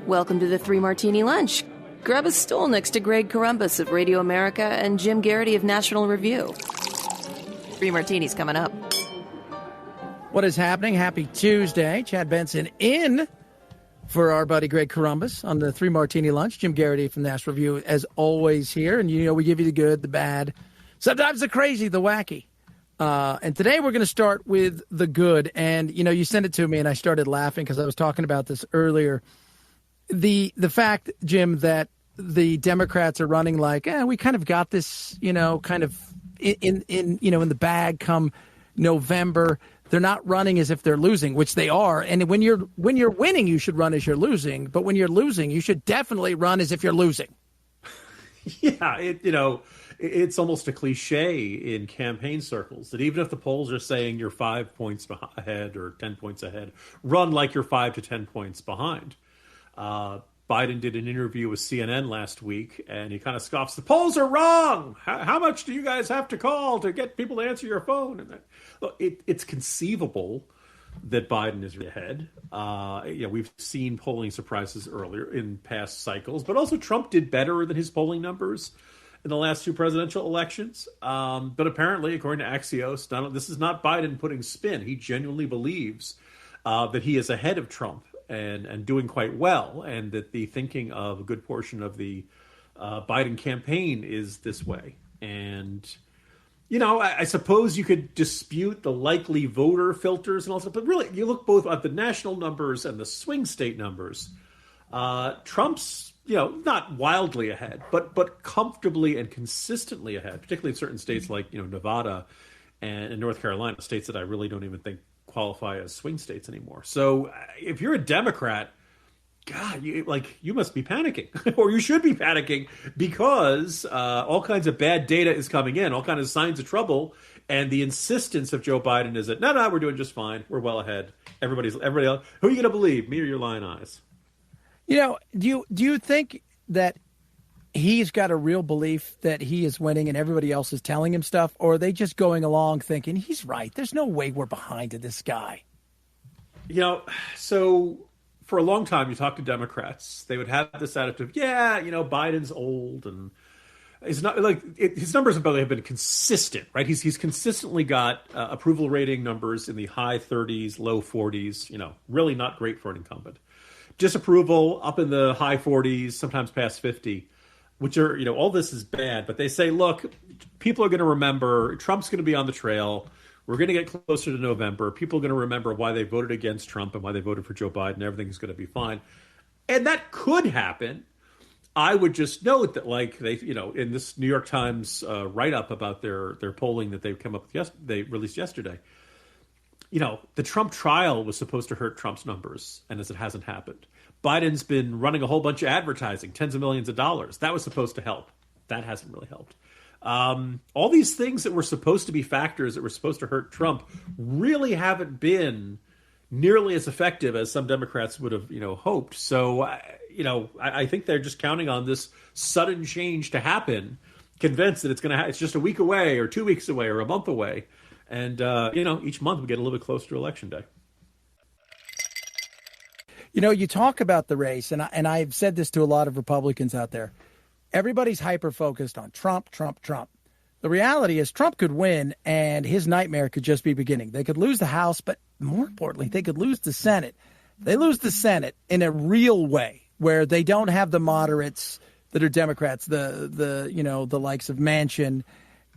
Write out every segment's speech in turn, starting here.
Welcome to the Three Martini Lunch. Grab a stool next to Greg Corombos of Radio America and Jim Garrity of National Review. Three Martinis coming up. What is happening? Happy Tuesday. Chad Benson in for our buddy Greg Corombos on the Three Martini Lunch. Jim Garrity from National Review, as always, here. And, you know, we give you the good, the bad, sometimes the crazy, the wacky. And today we're going to start with the good. And, you know, you sent it to me and I started laughing because I was talking about this earlier. The fact, Jim, that the Democrats are running like, we kind of got this, you know, kind of in the bag come November. They're not running as if they're losing, which they are. And when you're winning, you should run as you're losing. But when you're losing, you should definitely run as if you're losing. Yeah, it's almost a cliche in campaign circles that even if the polls are saying you're 5 points ahead or 10 points ahead, run like you're 5 to 10 points behind. Biden did an interview with CNN last week, and he kind of scoffs, the polls are wrong. How much do you guys have to call to get people to answer your phone? And look, it's conceivable that Biden is ahead. We've seen polling surprises earlier in past cycles, but also Trump did better than his polling numbers in the last two presidential elections. But apparently, according to Axios, this is not Biden putting spin. He genuinely believes that he is ahead of Trump and doing quite well, and that the thinking of a good portion of the Biden campaign is this way. And, you know, I suppose you could dispute the likely voter filters and also, but really, you look both at the national numbers and the swing state numbers. Trump's, you know, not wildly ahead, but comfortably and consistently ahead, particularly in certain states like, you know, Nevada and North Carolina, states that I really don't even think qualify as swing states anymore. So if you're a Democrat, God, you must be panicking, or you should be panicking, because all kinds of bad data is coming in, all kinds of signs of trouble, and the insistence of Joe Biden is that no, we're doing just fine, we're well ahead. Everybody else, who are you going to believe, me or your lying eyes? You know, do you think that he's got a real belief that he is winning and everybody else is telling him stuff, or are they just going along thinking he's right? There's no way we're behind this guy. You know, so for a long time, you talk to Democrats, they would have this attitude, Biden's old and it's not like his numbers have been consistent, right? He's consistently got approval rating numbers in the high 30s, low 40s, really not great for an incumbent. Disapproval up in the high 40s, sometimes past 50. Which are, all this is bad, but they say, look, people are going to remember, Trump's going to be on the trail. We're going to get closer to November. People are going to remember why they voted against Trump and why they voted for Joe Biden. Everything's going to be fine. And that could happen. I would just note that, like, they, in this New York Times write-up about their polling that they've come up with, they released yesterday, the Trump trial was supposed to hurt Trump's numbers, and as it hasn't happened. Biden's been running a whole bunch of advertising, tens of millions of dollars. That was supposed to help. That hasn't really helped. All these things that were supposed to be factors that were supposed to hurt Trump really haven't been nearly as effective as some Democrats would have, hoped. So, I think they're just counting on this sudden change to happen, convinced that it's just a week away or 2 weeks away or a month away. And, each month we get a little bit closer to Election Day. You talk about the race, and I've said this to a lot of Republicans out there. Everybody's hyper-focused on Trump. The reality is Trump could win, and his nightmare could just be beginning. They could lose the House, but more importantly, they could lose the Senate. They lose the Senate in a real way, where they don't have the moderates that are Democrats, the likes of Manchin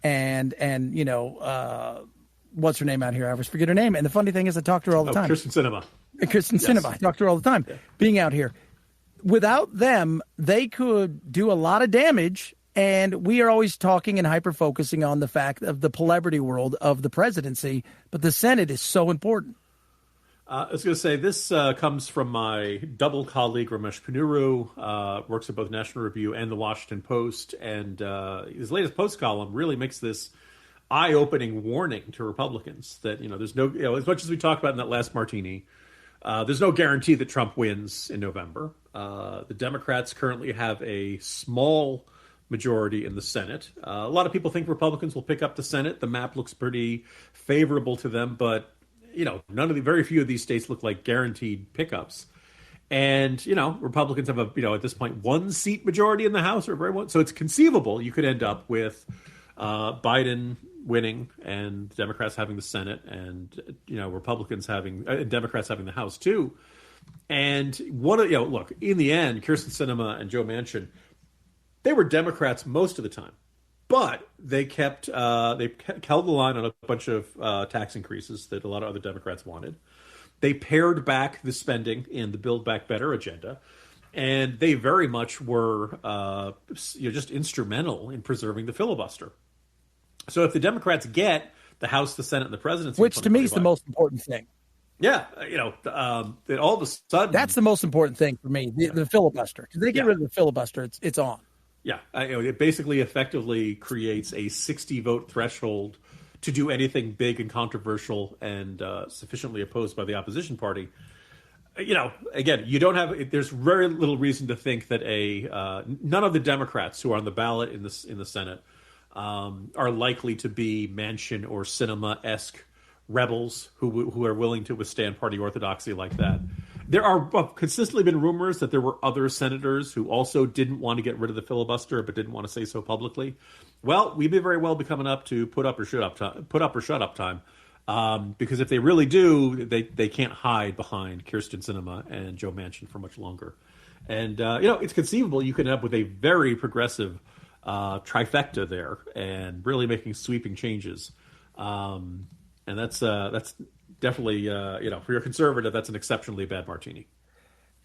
and what's her name out here? I always forget her name. And the funny thing is I talk to her all the time. Kyrsten Sinema. Kyrsten Sinema. I talk to her all the time, being out here. Without them, they could do a lot of damage, and we are always talking and hyper-focusing on the fact of the celebrity world of the presidency, but the Senate is so important. I was going to say, this comes from my double colleague, Ramesh Ponnuru, works at both National Review and The Washington Post, and his latest post column really makes this eye-opening warning to Republicans that, there's no, as much as we talked about in that last martini, there's no guarantee that Trump wins in November. The Democrats currently have a small majority in the Senate. A lot of people think Republicans will pick up the Senate. The map looks pretty favorable to them, but very few of these states look like guaranteed pickups. And, Republicans have at this point, 1-seat majority in the House, or very one. So it's conceivable you could end up with Biden winning and Democrats having the Senate, and Democrats having the House too. And look, in the end, Kyrsten Sinema and Joe Manchin, they were Democrats most of the time, but they held the line on a bunch of tax increases that a lot of other Democrats wanted. They pared back the spending in the Build Back Better agenda, and they very much were just instrumental in preserving the filibuster. So if the Democrats get the House, the Senate, and the presidency, which to me is the most important thing. Yeah, that all of a sudden, that's the most important thing for me, the filibuster. Because they get rid of the filibuster, it's on. Yeah, it basically effectively creates a 60-vote threshold to do anything big and controversial and sufficiently opposed by the opposition party. Again, there's very little reason to think that none of the Democrats who are on the ballot in the Senate are likely to be Manchin or Sinema-esque rebels who are willing to withstand party orthodoxy like that. There are consistently been rumors that there were other senators who also didn't want to get rid of the filibuster but didn't want to say so publicly. Well, we may very well be coming up to put up or shut up time, because if they really do, they can't hide behind Kyrsten Sinema and Joe Manchin for much longer. And it's conceivable you could end up with a very progressive trifecta there and really making sweeping changes. And that's definitely, for your conservative, that's an exceptionally bad martini.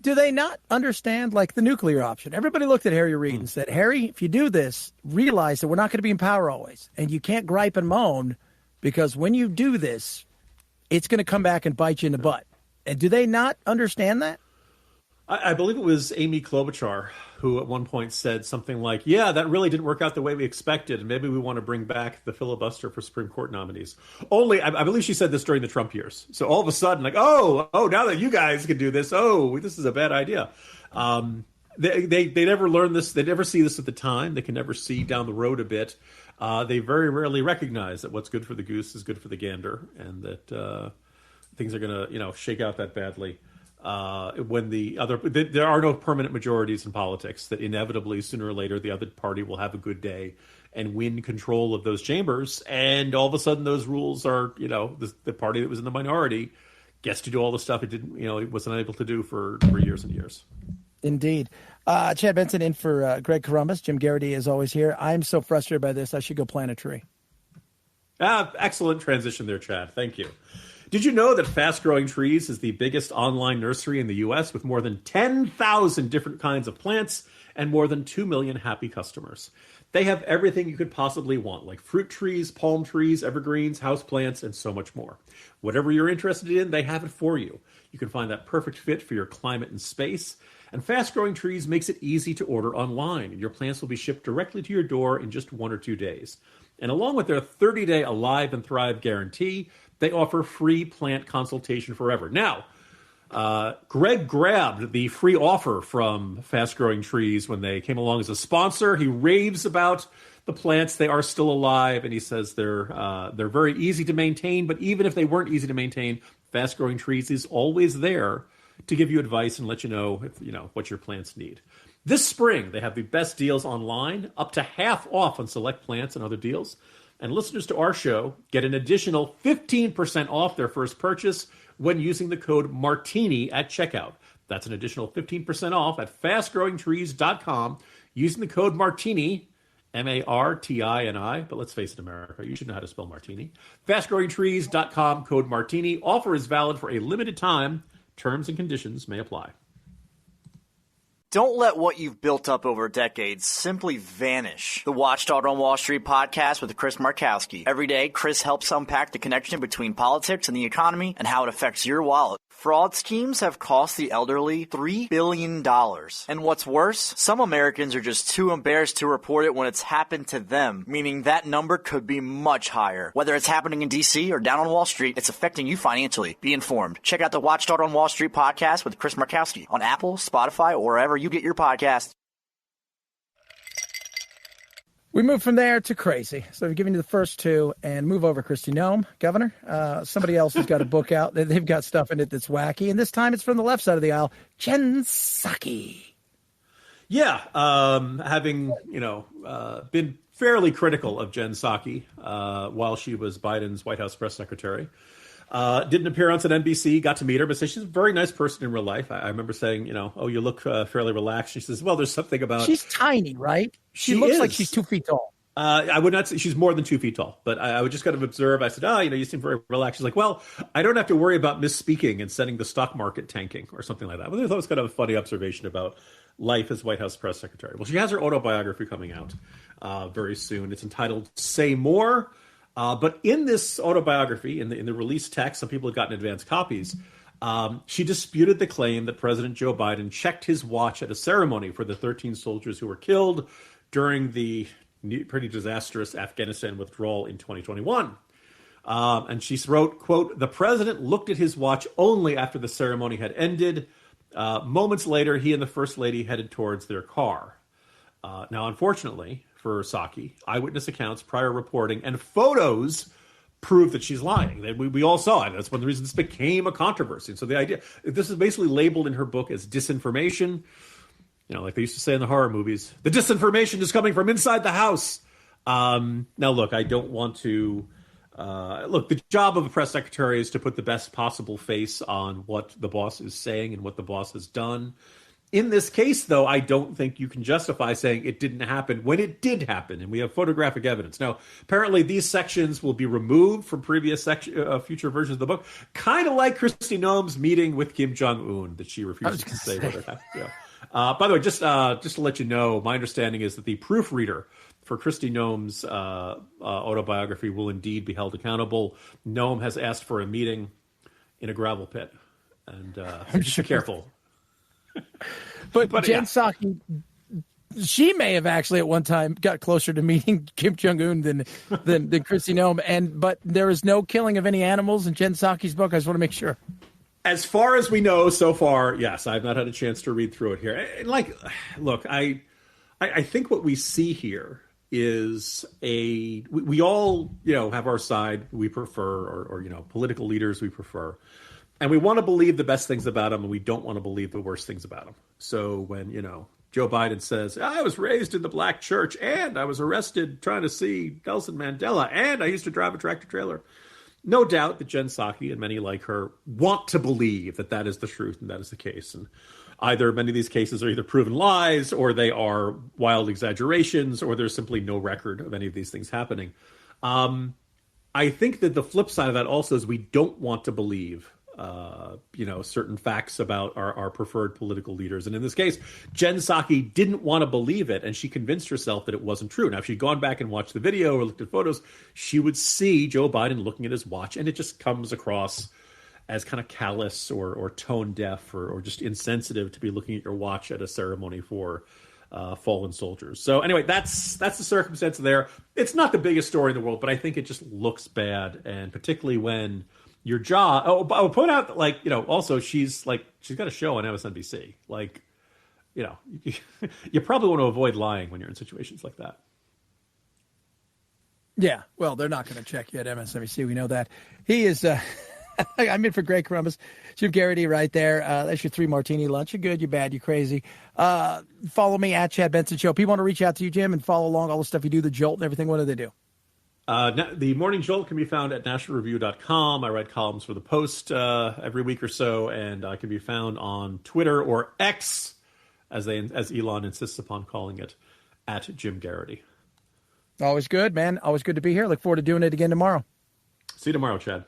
Do they not understand, like, the nuclear option? Everybody looked at Harry Reid and said, Harry, if you do this, realize that we're not going to be in power always. And you can't gripe and moan, because when you do this, it's going to come back and bite you in the butt. And do they not understand that? I believe it was Amy Klobuchar who at one point said something like, yeah, that really didn't work out the way we expected, and maybe we want to bring back the filibuster for Supreme Court nominees. Only, I believe she said this during the Trump years. So all of a sudden, like, oh, now that you guys can do this, this is a bad idea. They never learn this. They never see this at the time. They can never see down the road a bit. They very rarely recognize that what's good for the goose is good for the gander, and that things are going to, shake out that badly. When there are no permanent majorities in politics, that inevitably sooner or later the other party will have a good day and win control of those chambers, and all of a sudden those rules are, the party that was in the minority gets to do all the stuff it didn't, it was unable to do for years and years. Indeed. Chad Benson in for Greg Corombos. Jim Garrity is always here. I'm so frustrated by this, I should go plant a tree. Excellent transition there, Chad. Thank you. Did you know that Fast Growing Trees is the biggest online nursery in the U.S. with more than 10,000 different kinds of plants and more than 2 million happy customers? They have everything you could possibly want, like fruit trees, palm trees, evergreens, houseplants, and so much more. Whatever you're interested in, they have it for you. You can find that perfect fit for your climate and space. And Fast Growing Trees makes it easy to order online, and your plants will be shipped directly to your door in just 1 or 2 days. And along with their 30-day Alive and Thrive guarantee, they offer free plant consultation forever. Now, Greg grabbed the free offer from Fast Growing Trees when they came along as a sponsor. He raves about the plants. They are still alive, and he says they're very easy to maintain. But even if they weren't easy to maintain, Fast Growing Trees is always there to give you advice and let you know what your plants need. This spring, they have the best deals online, up to half off on select plants and other deals. And listeners to our show get an additional 15% off their first purchase when using the code MARTINI at checkout. That's an additional 15% off at fastgrowingtrees.com using the code MARTINI, MARTINI. But let's face it, America, you should know how to spell martini. Fastgrowingtrees.com, code MARTINI. Offer is valid for a limited time. Terms and conditions may apply. Don't let what you've built up over decades simply vanish. The Watchdog on Wall Street podcast with Chris Markowski. Every day, Chris helps unpack the connection between politics and the economy and how it affects your wallet. Fraud schemes have cost the elderly $3 billion. And what's worse, some Americans are just too embarrassed to report it when it's happened to them, meaning that number could be much higher. Whether it's happening in D.C. or down on Wall Street, it's affecting you financially. Be informed. Check out the Watchdog on Wall Street podcast with Chris Markowski on Apple, Spotify, or wherever you get your podcasts. We move from there to crazy. So I've given you the first two and move over Kristi Noem, Governor. Somebody else has got a book out. They've got stuff in it that's wacky. And this time it's from the left side of the aisle, Jen Psaki. Yeah, having, been fairly critical of Jen Psaki while she was Biden's White House press secretary. Did an appearance at NBC, got to meet her, but she's a very nice person in real life. I remember saying, you look fairly relaxed. She says, well, there's something about... She's tiny, right? She She looks is. like she's 2 feet tall. I would not say she's more than 2 feet tall, but I would just kind of observe. I said, you seem very relaxed. She's like, well, I don't have to worry about misspeaking and setting the stock market tanking or something like that. Well, I thought it was kind of a funny observation about life as White House press secretary. Well, she has her autobiography coming out very soon. It's entitled Say More. But in this autobiography, in the release text, some people have gotten advance copies. She disputed the claim that President Joe Biden checked his watch at a ceremony for the 13 soldiers who were killed during the pretty disastrous Afghanistan withdrawal in 2021. And she wrote, quote, the president looked at his watch only after the ceremony had ended. Moments later, he and the first lady headed towards their car. Now, unfortunately for Psaki, eyewitness accounts, prior reporting, and photos prove that she's lying. We all saw it. That's one of the reasons this became a controversy. So the idea, this is basically labeled in her book as disinformation. Like they used to say in the horror movies, the disinformation is coming from inside the house. Now, look, I don't want to... the job of a press secretary is to put the best possible face on what the boss is saying and what the boss has done. In this case, though, I don't think you can justify saying it didn't happen when it did happen, and we have photographic evidence. Now, apparently these sections will be removed from previous future versions of the book, kind of like Kristi Noem's meeting with Kim Jong-un that she refuses to say whether it happened. Yeah. By the way, just to let you know, my understanding is that the proofreader for Kristi Noem's autobiography will indeed be held accountable. Noem has asked for a meeting in a gravel pit, and so just be careful. But Jen yeah. Psaki, she may have actually at one time got closer to meeting Kim Jong-un than Kristi Noem. But there is no killing of any animals in Jen Psaki's book. I just want to make sure. As far as we know so far, yes. I've not had a chance to read through it here. And look, I think what we see here is we all, have our side we prefer, or political leaders we prefer. And we want to believe the best things about them, and we don't want to believe the worst things about them. So when, Joe Biden says, I was raised in the black church, and I was arrested trying to see Nelson Mandela, and I used to drive a tractor trailer. No doubt that Jen Psaki and many like her want to believe that that is the truth and that is the case. And either many of these cases are either proven lies, or they are wild exaggerations, or there's simply no record of any of these things happening. I think that the flip side of that also is we don't want to believe certain facts about our preferred political leaders. And in this case, Jen Psaki didn't want to believe it, and she convinced herself that it wasn't true. Now, if she'd gone back and watched the video or looked at photos, she would see Joe Biden looking at his watch, and it just comes across as kind of callous or tone deaf or just insensitive to be looking at your watch at a ceremony for fallen soldiers. So anyway, that's the circumstance there. It's not the biggest story in the world, but I think it just looks bad, and particularly when your jaw. Oh, I'll point out that, also she's got a show on MSNBC. You probably want to avoid lying when you're in situations like that. Yeah, well, they're not going to check you at MSNBC. We know that. He is. I'm in for Greg Corombos, Jim Garrity right there. That's your 3 martini lunch. You're good, you're bad, you're crazy. Follow me at Chad Benson Show. People want to reach out to you, Jim, and follow along all the stuff you do, the Jolt and everything. What do they do? The Morning Jolt can be found at nationalreview.com. I write columns for the Post every week or so, and I can be found on Twitter or X, as Elon insists upon calling it, at Jim Garrity. Always good, man. Always good to be here. Look forward to doing it again tomorrow. See you tomorrow, Chad.